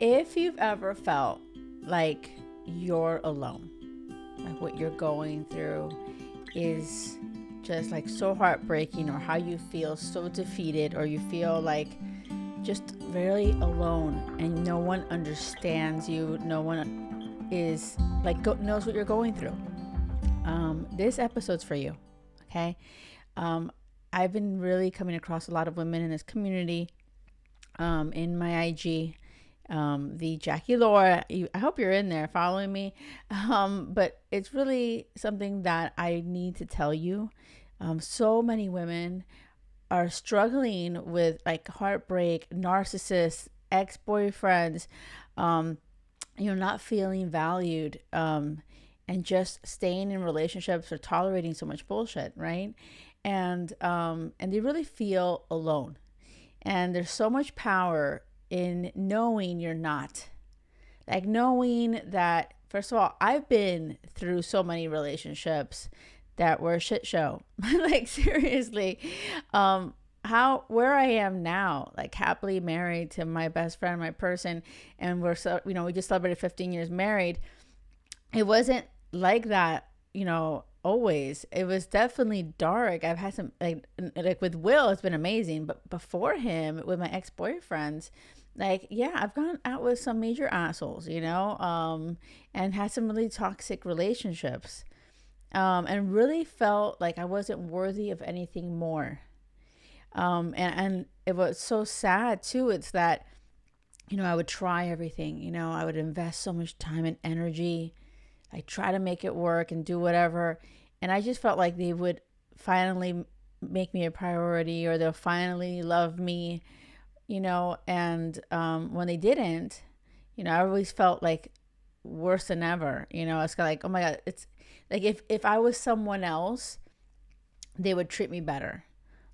If you've ever felt like you're alone, like what you're going through is just like so heartbreaking, or how you feel so defeated, or you feel like just really alone and no one understands you, no one is like knows what you're going through, this episode's for you. Okay. I've been really coming across a lot of women in this community, in my IG, the Jackie Laura. I hope you're in there following me. But it's really something that I need to tell you. So many women are struggling with like heartbreak, narcissists, ex-boyfriends, not feeling valued, and just staying in relationships or tolerating so much bullshit, right? And they really feel alone. And there's so much power in knowing you're not. Like knowing that, first of all, I've been through so many relationships that were a shit show. Like seriously, where I am now, like happily married to my best friend, my person, and we just celebrated 15 years married. It wasn't like that, always. It was definitely dark. I've had some like with Will, it's been amazing, but before him, with my ex-boyfriends, like, yeah, I've gone out with some major assholes, and had some really toxic relationships, and really felt like I wasn't worthy of anything more. And it was so sad too. It's that, I would try everything, I would invest so much time and energy. I try to make it work and do whatever. And I just felt like they would finally make me a priority, or they'll finally love me, and when they didn't, I always felt like worse than ever. It's kind of like, oh my God, it's like if I was someone else, they would treat me better.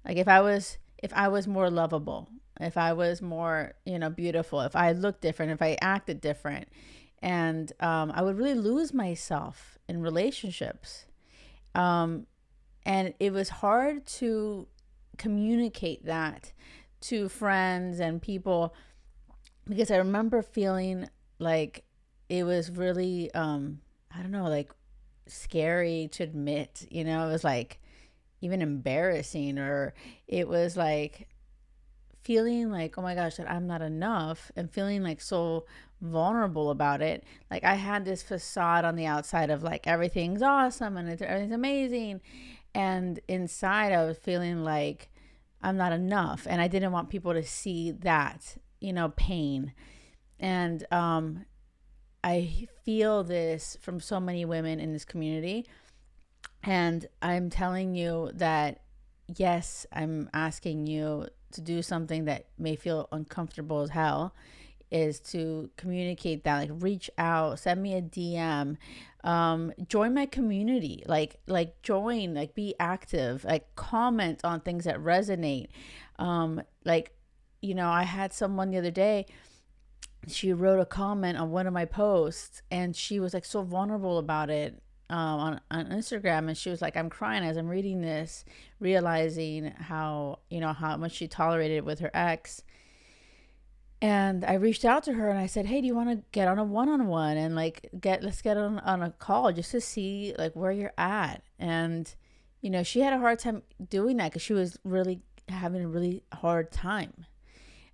Like if I was more lovable, if I was more, beautiful, if I looked different, if I acted different. And I would really lose myself in relationships. And it was hard to communicate that to friends and people, because I remember feeling like it was really, I don't know, like scary to admit, it was like even embarrassing, or it was like feeling like, oh my gosh, that I'm not enough, and feeling like so vulnerable about it. Like I had this facade on the outside of like everything's awesome and everything's amazing, and inside I was feeling like I'm not enough, and I didn't want people to see that, pain. And I feel this from so many women in this community, and I'm telling you that yes, I'm asking you to do something that may feel uncomfortable as hell, is to communicate that, like reach out, send me a DM, join my community, like join, like be active, like comment on things that resonate. I had someone the other day, she wrote a comment on one of my posts, and she was like so vulnerable about it, on Instagram, and she was like, I'm crying as I'm reading this, realizing how much she tolerated it with her ex. And I reached out to her and I said, hey, do you want to get on a one-on-one and let's get on a call just to see like where you're at. And she had a hard time doing that because she was really having a really hard time,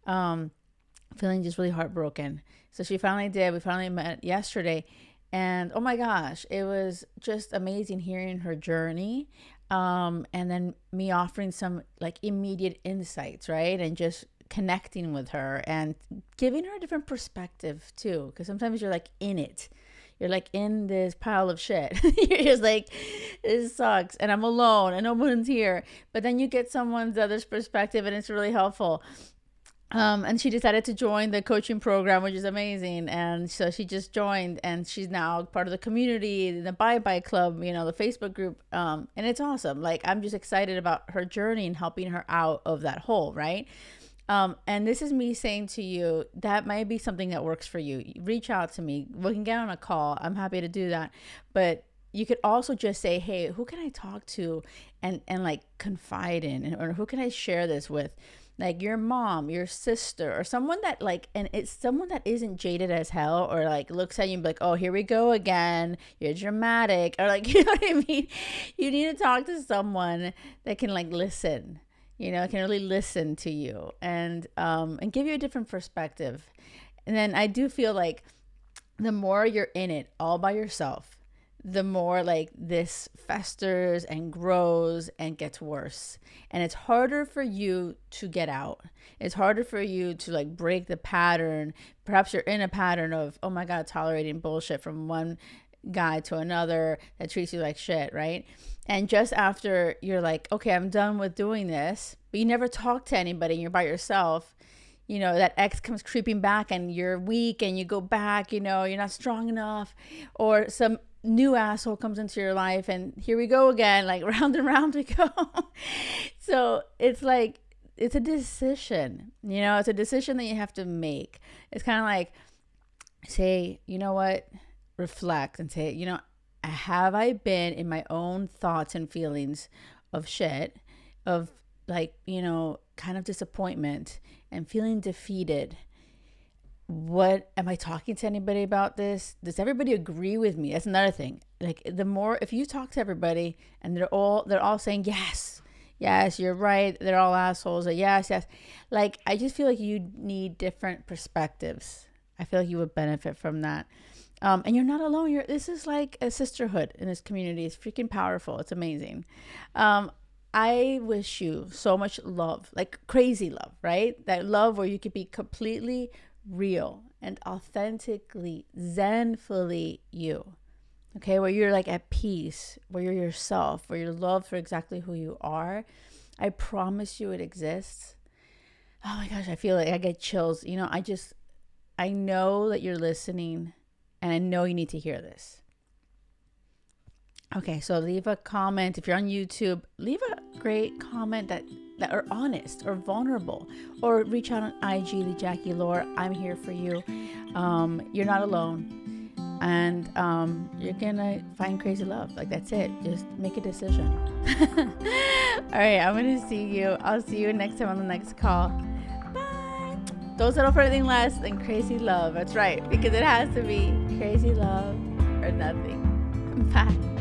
feeling just really heartbroken. So she finally did. We finally met yesterday. And oh my gosh, it was just amazing hearing her journey. And then me offering some like immediate insights, right? And just connecting with her and giving her a different perspective too. Because sometimes you're like in it. You're like in this pile of shit. You're just like, this sucks and I'm alone and no one's here. But then you get someone's other's perspective and it's really helpful. And she decided to join the coaching program, which is amazing. And so she just joined, and she's now part of the community, the Bye Club, the Facebook group. And it's awesome. Like, I'm just excited about her journey and helping her out of that hole, right? And this is me saying to you, that might be something that works for you. Reach out to me. We can get on a call. I'm happy to do that. But you could also just say, hey, who can I talk to and like confide in, or who can I share this with? like your mom, your sister, or someone that like, and it's someone that isn't jaded as hell, or like looks at you and be like, oh, here we go again, you're dramatic, or like, you know what I mean? You need to talk to someone that can like listen, can really listen to you, and give you a different perspective. And then I do feel like the more you're in it all by yourself, the more like this festers and grows and gets worse. And it's harder for you to get out. It's harder for you to like break the pattern. Perhaps you're in a pattern of, oh my God, tolerating bullshit from one guy to another that treats you like shit, right? And just after you're like, okay, I'm done with doing this, but you never talk to anybody and you're by yourself, that ex comes creeping back and you're weak and you go back, you're not strong enough, or some new asshole comes into your life and here we go again, like round and round we go. So it's like, it's a decision, it's a decision that you have to make. It's kind of like, say, what, reflect and say, have I been in my own thoughts and feelings of shit, of like, kind of disappointment and feeling defeated? What am I talking to anybody about this? Does everybody agree with me? That's another thing. Like the more, if you talk to everybody and they're all saying, yes, you're right, they're all assholes, or yes. Like, I just feel like you need different perspectives. I feel like you would benefit from that. And you're not alone. This is like a sisterhood in this community. It's freaking powerful. It's amazing. I wish you so much love, like crazy love, right? That love where you could be completely real and authentically, zenfully you. Okay, where you're like at peace, where you're yourself, where you're loved for exactly who you are. I promise you it exists. Oh my gosh, I feel like I get chills. I know that you're listening and I know you need to hear this. Okay, so leave a comment. If you're on YouTube, leave a great comment that are honest or vulnerable, or reach out on IG, the Jackie Lore. I'm here for you. You're not alone, and you're gonna find crazy love. Like, that's it. Just make a decision. All right, I'm gonna see you. I'll see you next time on the next call. Bye. Don't settle for anything less than crazy love. That's right, because it has to be crazy love or nothing. Bye.